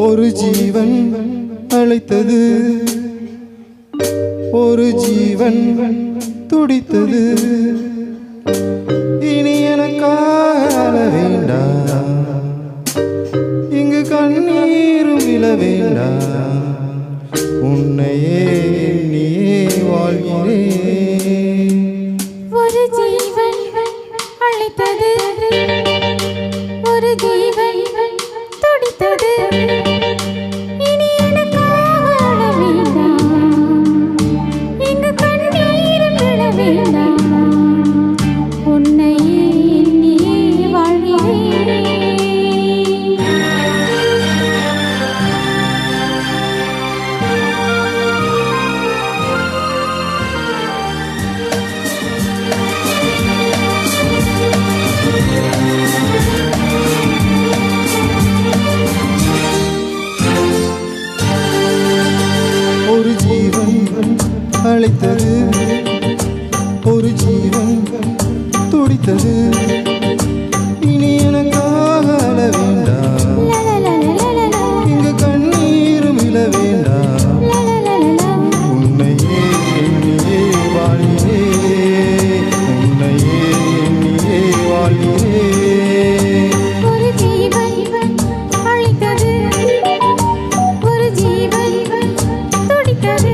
ஒரு ஜீவன் அழைத்தது, ஒரு ஜீவன் துடித்தது. இனி எனக்காக வேண்டாம், இங்கு கண்ணீரும் விழ வேண்டாம். உன்னையே நீயே வாழ்கிறேன். ஒரு ஜீவன் அழைத்தது, ஒரு ஜீவன் துடித்தது. இனி எனக்காக அழ வேண்டாம், இங்கு கண்ணீரும் விழ வேண்டாம். உன்னையே நீயே வாழ்கிறேன். ஒரு ஜீவன் அழைத்தது, ஒரு ஜீவன் துடித்தது. இனி எனக்காக அழ வேண்டாம், இங்கு கண்ணீரும் விழ வேண்டாம். உன்னையே எண்ணியே வாழ்கிறேன், உன்னையே எண்ணியே வாழ்கிறேன். ஒரு ஜீவன் அழைத்தது, ஒரு ஜீவன் துடித்தது.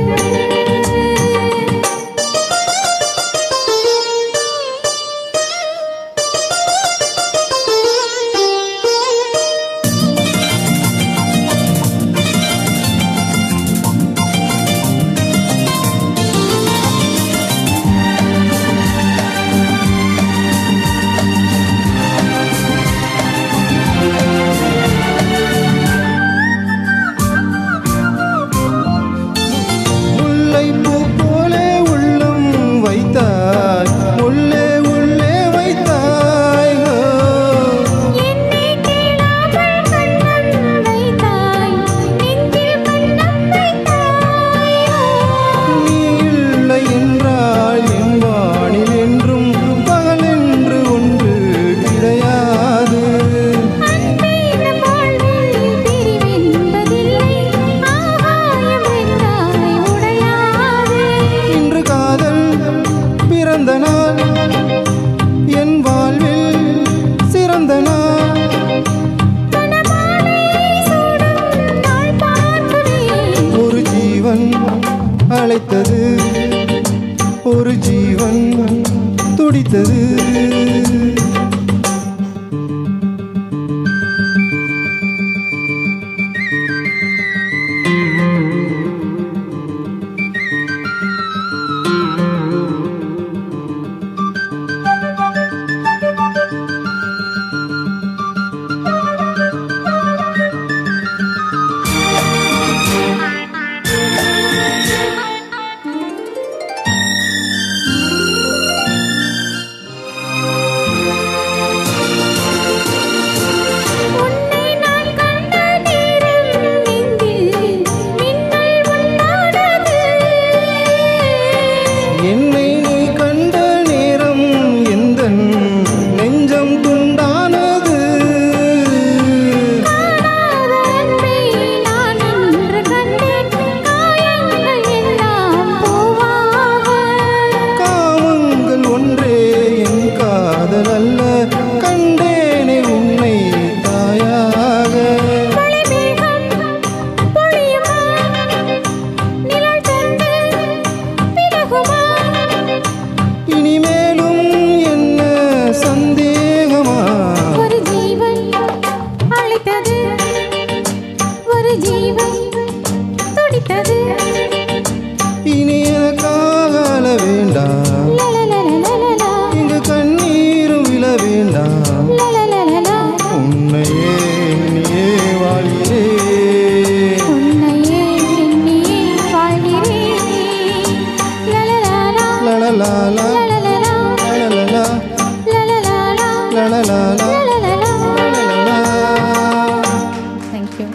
முல்லைப்பூ போலே உள்ளம் வைத்தாய், உள்ளே உள்ளே வைத்தாய். என்னை கேளாமல் கண்ணம் வைத்தாய், நெஞ்சில் கண்ணம் வைத்தாய். நீ இல்லை என்றால் என் வானில் என்றும் பகல் என்று ஒன்று கிடையாது. அன்பே நம் வாழ்வில் பிரிவென்பதில்லை, ஆகாயம் வென்றாய் உடையாது. இன்று காதல் பிறந்த நாள், என் வாழ்வில் சிறந்த நாள். மணமாலை சூடும் நாள் பார்க்கிறேன். ஒரு ஜீவன் அழைத்தது, ஒரு ஜீவன் துடித்தது.